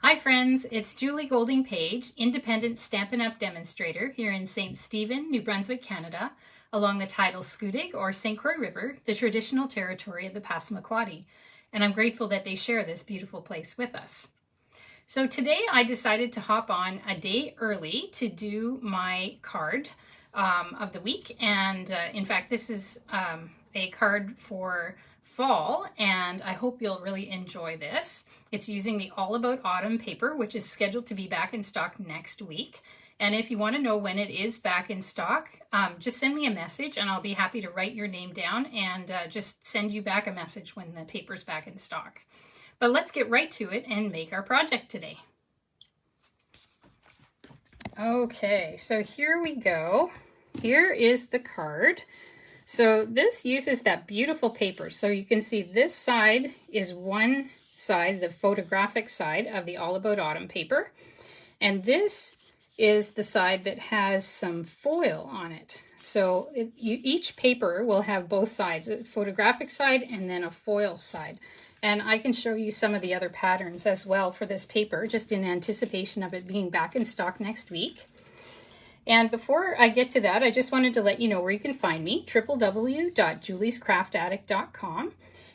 Hi friends, it's Julie Golding Page, independent Stampin' Up! Demonstrator here in St. Stephen, New Brunswick, Canada, along the tidal Schoodic or St. Croix River, the traditional territory of the Passamaquoddy. And I'm grateful that they share this beautiful place with us. So today I decided to hop on a day early to do my card of the week. And in fact, this is a card for fall, and I hope you'll really enjoy this. It's using the All About Autumn paper, which is scheduled to be back in stock next week. And if you want to know when it is back in stock, just send me a message and I'll be happy to write your name down and just send you back a message when the paper's back in stock. But let's get right to it and make our project today. Okay, so here we go. Here is the card. So this uses that beautiful paper. So you can see this side is one side, the photographic side of the All About Autumn paper. And this is the side that has some foil on it. So each paper will have both sides, a photographic side and then a foil side. And I can show you some of the other patterns as well for this paper, just in anticipation of it being back in stock next week. And before I get to that, I just wanted to let you know where you can find me, www.juliescraftaddict.com.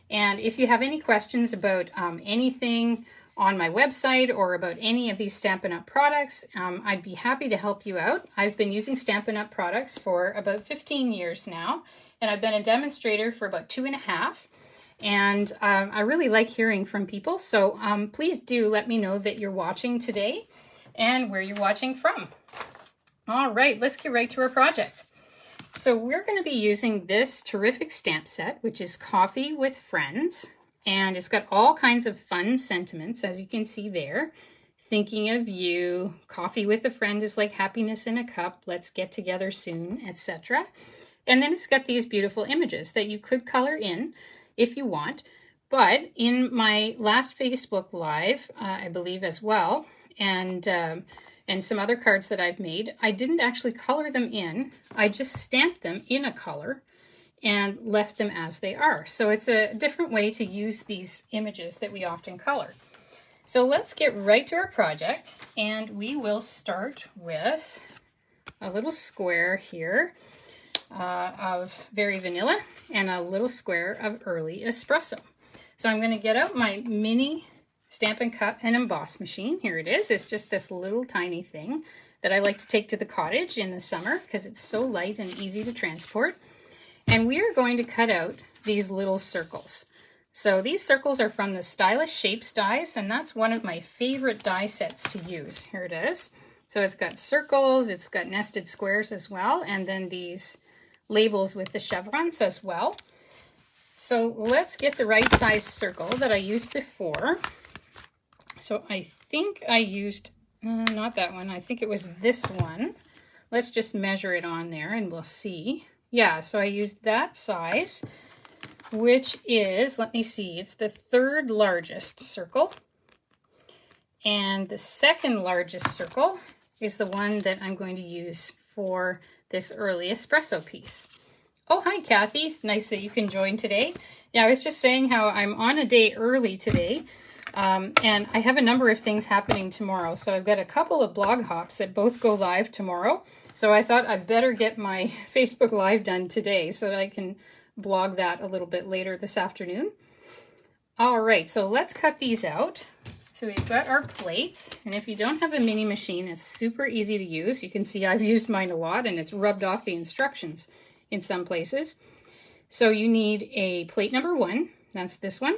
And if you have any questions about anything on my website or about any of these Stampin' Up! Products, I'd be happy to help you out. I've been using Stampin' Up! Products for about 15 years now, and I've been a demonstrator for about 2.5. And I really like hearing from people, so please do let me know that you're watching today and where you're watching from. All right, let's get right to our project. So we're going to be using this terrific stamp set, which is Coffee with Friends, and it's got all kinds of fun sentiments, as you can see there. Thinking of you, coffee with a friend is like happiness in a cup, let's get together soon, etc. And then it's got these beautiful images that you could color in if you want. But in my last Facebook Live, I believe as well, and some other cards that I've made, I didn't actually color them in. I just stamped them in a color and left them as they are. So it's a different way to use these images that we often color. So let's get right to our project, and we will start with a little square here of Very Vanilla and a little square of Early Espresso. So I'm going to get out my mini Stampin' Cut and Emboss machine. Here it is. It's just this little tiny thing that I like to take to the cottage in the summer because it's so light and easy to transport. And we are going to cut out these little circles. So these circles are from the Stylish Shapes dies, and that's one of my favorite die sets to use. Here it is. So it's got circles, it's got nested squares as well, and then these labels with the chevrons as well. So let's get the right size circle that I used before. So I think I used, not that one, I think it was this one. Let's just measure it on there and we'll see. Yeah, so I used that size, which is, let me see, it's the third largest circle. And the second largest circle is the one that I'm going to use for this Early Espresso piece. Oh, hi, Kathy. It's nice that you can join today. Yeah, I was just saying how I'm on a day early today. And I have a number of things happening tomorrow. So I've got a couple of blog hops that both go live tomorrow. So I thought I'd better get my Facebook Live done today so that I can blog that a little bit later this afternoon. All right, so let's cut these out. So we've got our plates. And if you don't have a mini machine, it's super easy to use. You can see I've used mine a lot and it's rubbed off the instructions in some places. So you need a plate number 1. That's this one.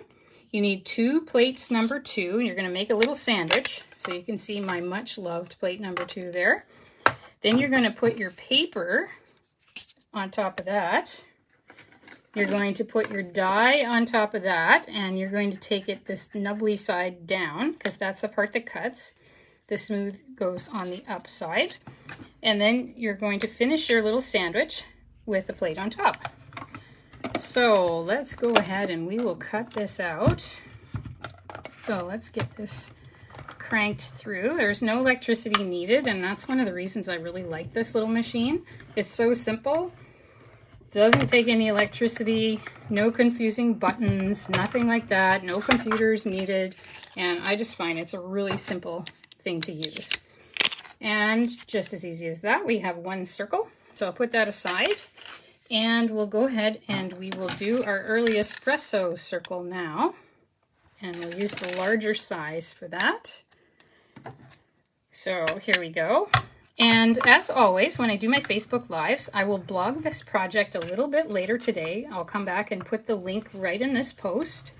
You need 2 plates number 2, and you're going to make a little sandwich. So you can see my much loved plate number 2 there. Then you're going to put your paper on top of that. You're going to put your die on top of that, and you're going to take it this nubbly side down, because that's the part that cuts. The smooth goes on the up side. And then you're going to finish your little sandwich with the plate on top. So let's go ahead and we will cut this out. So let's get this cranked through. There's no electricity needed, and that's one of the reasons I really like this little machine. It's so simple. Doesn't take any electricity, no confusing buttons, nothing like that, no computers needed. And I just find it's a really simple thing to use. And just as easy as that, we have one circle. So I'll put that aside. And we'll go ahead and we will do our early espresso circle now. And we'll use the larger size for that. So here we go. And as always, when I do my Facebook Lives, I will blog this project a little bit later today. I'll come back and put the link right in this post.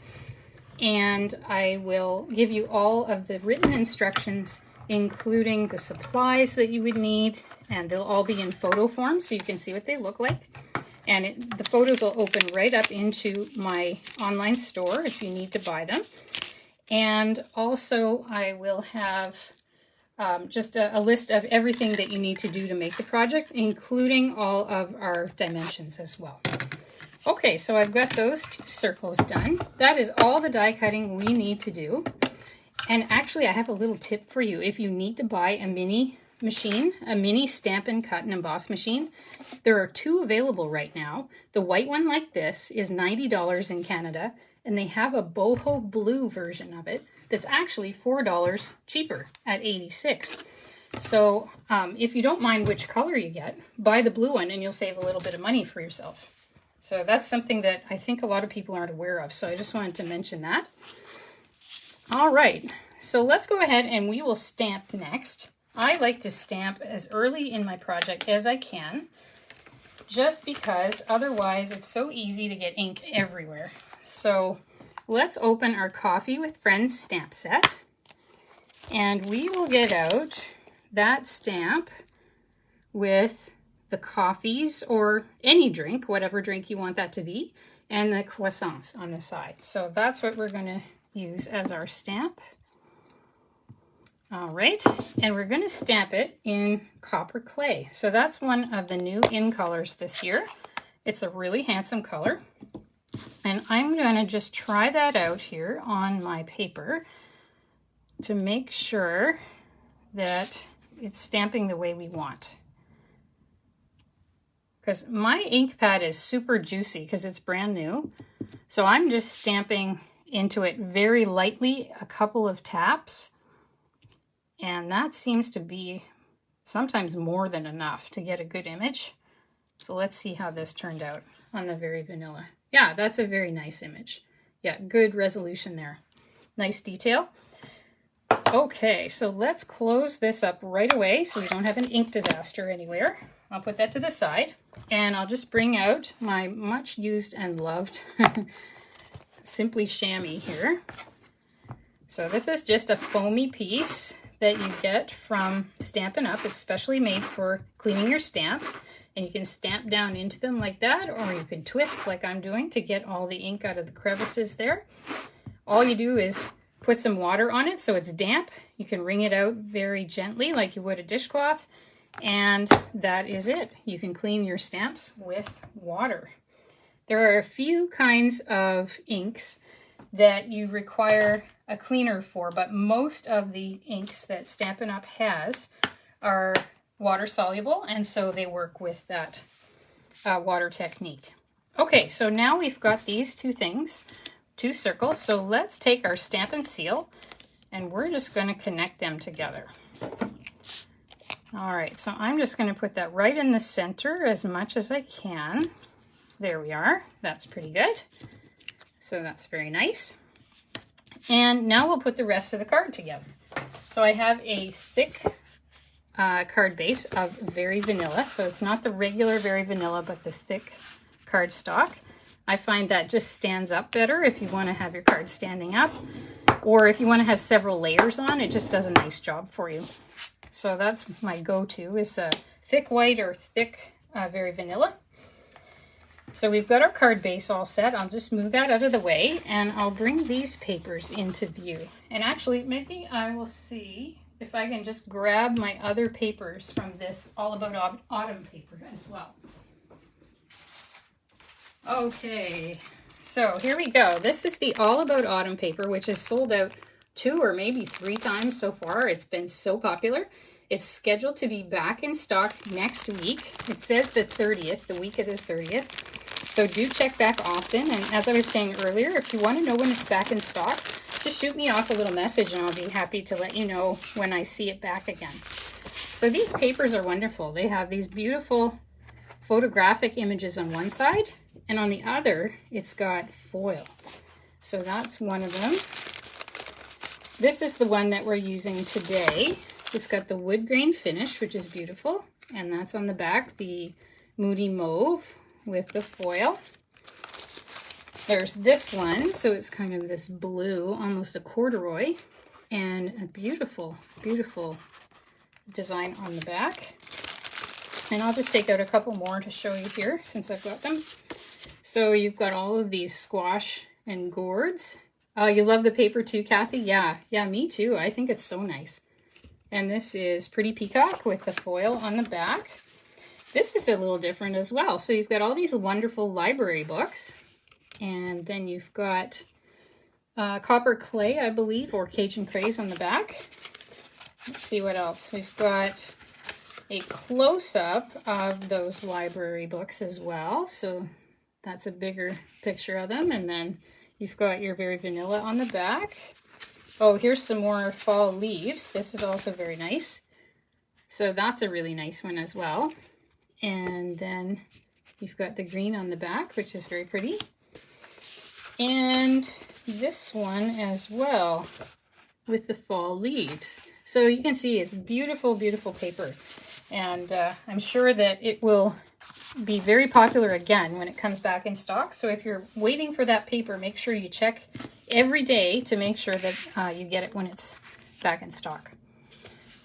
And I will give you all of the written instructions, including the supplies that you would need. And they'll all be in photo form so you can see what they look like. And the photos will open right up into my online store if you need to buy them. And also I will have just a list of everything that you need to do to make the project, including all of our dimensions as well. Okay, so I've got those 2 circles done. That is all the die cutting we need to do. And actually I have a little tip for you. If you need to buy a mini machine, a mini Stampin' Cut and Emboss machine, there are 2 available right now. The white one like this is $90 in Canada, and they have a boho blue version of it that's actually $4 cheaper at $86. So if you don't mind which color you get, buy the blue one and you'll save a little bit of money for yourself. So that's something that I think a lot of people aren't aware of. So I just wanted to mention that. All right, so let's go ahead and we will stamp next. I like to stamp as early in my project as I can, just because otherwise it's so easy to get ink everywhere. So let's open our Coffee with Friends stamp set, and we will get out that stamp with the coffees or any drink, whatever drink you want that to be, and the croissants on the side. So that's what we're going to use as our stamp. All right, and we're going to stamp it in copper clay. So that's one of the new in colors this year. It's a really handsome color. And I'm going to just try that out here on my paper to make sure that it's stamping the way we want. Because my ink pad is super juicy because it's brand new. So I'm just stamping into it very lightly, a couple of taps. And that seems to be sometimes more than enough to get a good image. So let's see how this turned out on the Very Vanilla. Yeah, that's a very nice image. Yeah, good resolution there. Nice detail. Okay, so let's close this up right away so we don't have an ink disaster anywhere. I'll put that to the side, and I'll just bring out my much used and loved Simply Chamois here. So this is just a foamy piece that you get from Stampin' Up. It's specially made for cleaning your stamps, and you can stamp down into them like that, or you can twist like I'm doing to get all the ink out of the crevices there. All you do is put some water on it so it's damp. You can wring it out very gently like you would a dishcloth, and that is it. You can clean your stamps with water. There are a few kinds of inks that you require a cleaner for, but most of the inks that Stampin' Up! Has are water soluble, and so they work with that water technique. Okay, so now we've got these 2 things, 2 circles, so let's take our Stampin' Seal and we're just going to connect them together. All right, so I'm just going to put that right in the center as much as I can. There we are. That's pretty good. So that's very nice. And now we'll put the rest of the card together. So I have a thick card base of Very Vanilla. So it's not the regular Very Vanilla, but the thick cardstock. I find that just stands up better if you want to have your card standing up, or if you want to have several layers on, it just does a nice job for you. So that's my go-to, is the thick white or thick Very Vanilla. So we've got our card base all set. I'll just move that out of the way, and I'll bring these papers into view. And actually, maybe I will see if I can just grab my other papers from this All About Autumn paper as well. Okay, so here we go. This is the All About Autumn paper, which is sold out 2 or maybe 3 times so far. It's been so popular. It's scheduled to be back in stock next week. It says the 30th, the week of the 30th. So do check back often. And as I was saying earlier, if you want to know when it's back in stock, just shoot me off a little message and I'll be happy to let you know when I see it back again. So these papers are wonderful. They have these beautiful photographic images on one side, and on the other, it's got foil. So that's one of them. This is the one that we're using today. It's got the wood grain finish, which is beautiful. And that's on the back, the Moody Mauve with the foil. There's this one, so it's kind of this blue, almost a corduroy, and a beautiful, beautiful design on the back. And I'll just take out a couple more to show you here since I've got them. So you've got all of these squash and gourds. Oh, you love the paper too, Kathy? Yeah, me too. I think it's so nice. And this is Pretty Peacock with the foil on the back. This is a little different as well. So you've got all these wonderful library books. And then you've got Copper Clay, I believe, or Cajun Craze on the back. Let's see what else. We've got a close-up of those library books as well. So that's a bigger picture of them. And then you've got your Very Vanilla on the back. Oh, here's some more fall leaves. This is also very nice. So that's a really nice one as well. And then you've got the green on the back, which is very pretty. And this one as well with the fall leaves. So you can see it's beautiful, beautiful paper. And I'm sure that it will be very popular again when it comes back in stock. So if you're waiting for that paper, make sure you check every day to make sure that you get it when it's back in stock.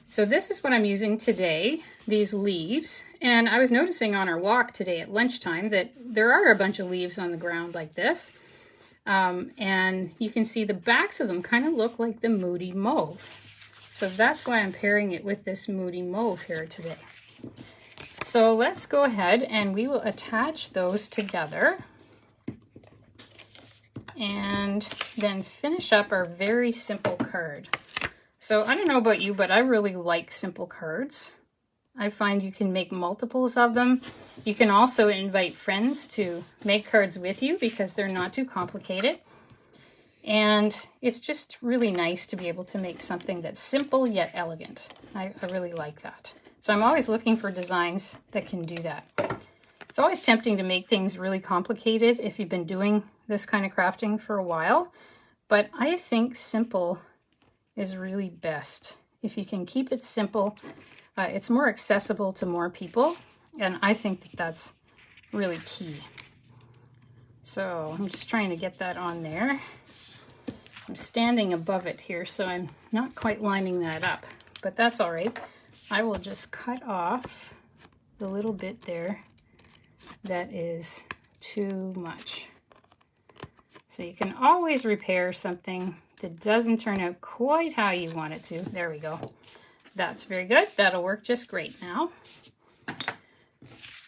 So this is what I'm using today, these leaves. And I was noticing on our walk today at lunchtime that there are a bunch of leaves on the ground like this. And you can see the backs of them kind of look like the Moody Mauve. So that's why I'm pairing it with this Moody Mauve here today. So let's go ahead and we will attach those together and then finish up our very simple card. So I don't know about you, but I really like simple cards. I find you can make multiples of them. You can also invite friends to make cards with you because they're not too complicated. And it's just really nice to be able to make something that's simple yet elegant. I really like that. So I'm always looking for designs that can do that. It's always tempting to make things really complicated if you've been doing this kind of crafting for a while. But I think simple is really best. If you can keep it simple, it's more accessible to more people, and I think that that's really key. So I'm just trying to get that on there. I'm standing above it here, so I'm not quite lining that up, but that's all right. I will just cut off the little bit there that is too much. So you can always repair something that doesn't turn out quite how you want it to. There we go. That's very good. That'll work just great now.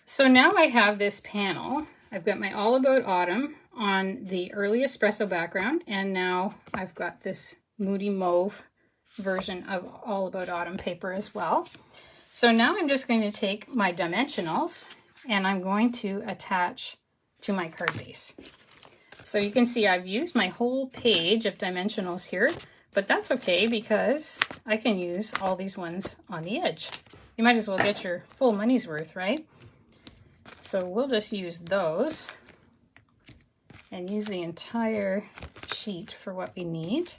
So now I have this panel. I've got my All About Autumn on the early espresso background, and now I've got this Moody Mauve version of All About Autumn paper as well. So now I'm just going to take my dimensionals and I'm going to attach to my card base. So you can see I've used my whole page of dimensionals here, but that's okay because I can use all these ones on the edge. You might as well get your full money's worth, right? So we'll just use those and use the entire sheet for what we need.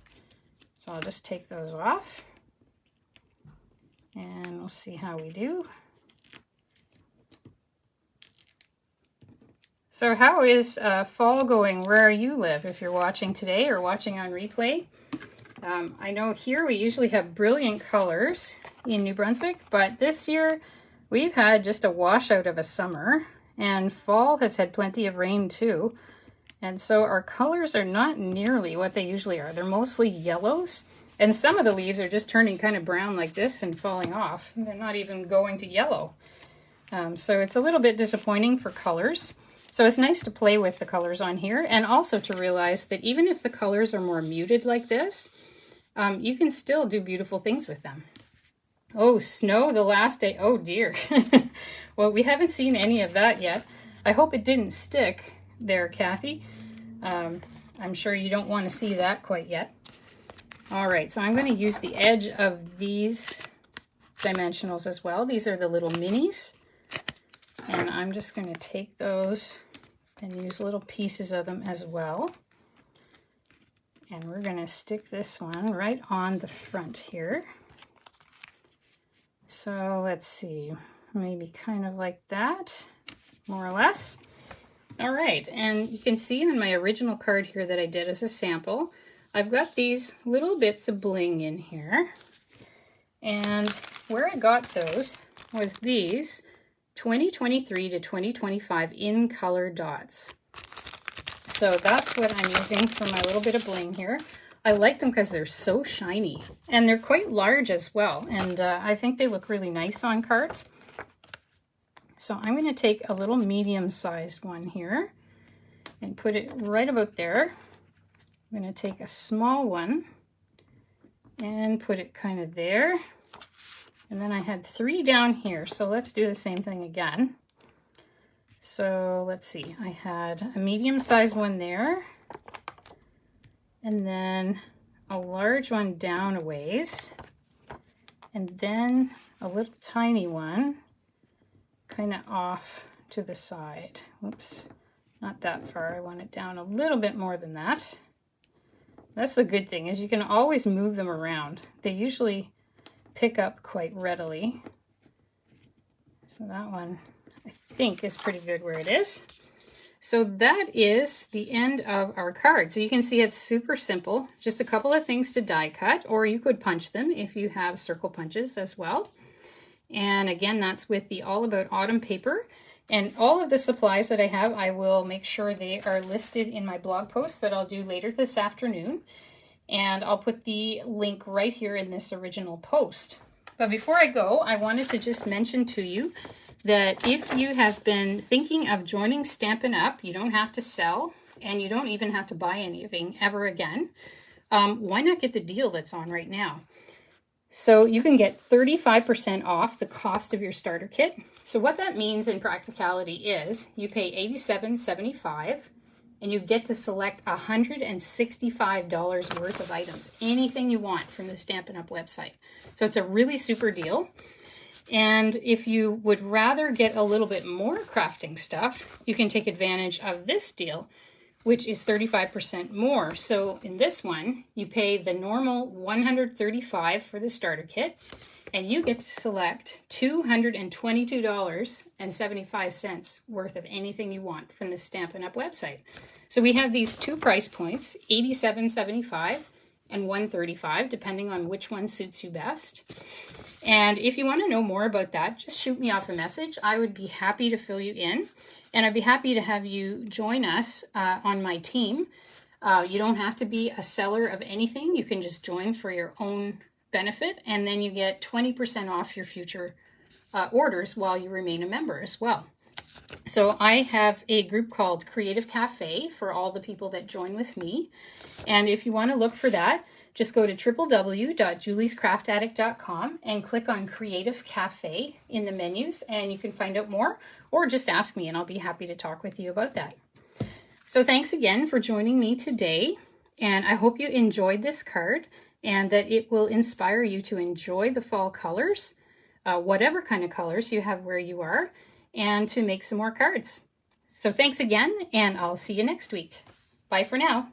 So I'll just take those off and we'll see how we do. So how is fall going where you live if you're watching today or watching on replay? I know here we usually have brilliant colors in New Brunswick, but this year we've had just a washout of a summer, and fall has had plenty of rain too. And so our colors are not nearly what they usually are. They're mostly yellows, and some of the leaves are just turning kind of brown like this and falling off. They're not even going to yellow. So it's a little bit disappointing for colors. So it's nice to play with the colors on here, and also to realize that even if the colors are more muted like this, you can still do beautiful things with them. Oh, snow the last day. Oh dear. Well, we haven't seen any of that yet. I hope it didn't stick there, Kathy. I'm sure you don't want to see that quite yet. All right, so I'm going to use the edge of these dimensionals as well. These are the little minis. And I'm just going to take those and use little pieces of them as well. And we're going to stick this one right on the front here. So let's see, maybe kind of like that, more or less. All right, and you can see in my original card here that I did as a sample, I've got these little bits of bling in here. And where I got those was these 2023 to 2025 in color dots. So that's what I'm using for my little bit of bling here. I like them because they're so shiny and they're quite large as well. And I think they look really nice on cards. So I'm going to take a little medium-sized one here and put it right about there. I'm going to take a small one and put it kind of there. And then I had 3 down here. So let's do the same thing again. So let's see, I had a medium-sized one there, and then a large one down a ways, and then a little tiny one kind of off to the side. Oops, not that far. I want it down a little bit more than that. That's the good thing, is you can always move them around. They usually pick up quite readily. So that one I think is pretty good where it is. So that is the end of our card. So you can see it's super simple, just a couple of things to die cut, or you could punch them if you have circle punches as well. And again, that's with the All About Autumn paper. And all of the supplies that I have, I will make sure they are listed in my blog post that I'll do later this afternoon. And I'll put the link right here in this original post. But before I go, I wanted to just mention to you that if you have been thinking of joining Stampin' Up, you don't have to sell and you don't even have to buy anything ever again. Why not get the deal that's on right now? So you can get 35% off the cost of your starter kit. So what that means in practicality is you pay $87.75 and you get to select $165 worth of items, anything you want from the Stampin' Up website. So it's a really super deal. And if you would rather get a little bit more crafting stuff, you can take advantage of this deal, which is 35% more. So in this one, you pay the normal $135 for the starter kit, and you get to select $222.75 worth of anything you want from the Stampin' Up website. So we have these 2 price points, $87.75 and $135, depending on which one suits you best. And if you want to know more about that, just shoot me off a message. I would be happy to fill you in, and I'd be happy to have you join us on my team. You don't have to be a seller of anything. You can just join for your own benefit, and then you get 20% off your future orders while you remain a member as well. So I have a group called Creative Cafe for all the people that join with me. And if you want to look for that, just go to www.juliescraftaddict.com and click on Creative Cafe in the menus, and you can find out more, or just ask me and I'll be happy to talk with you about that. So thanks again for joining me today, and I hope you enjoyed this card and that it will inspire you to enjoy the fall colors, whatever kind of colors you have where you are, and to make some more cards. So thanks again, and I'll see you next week. Bye for now.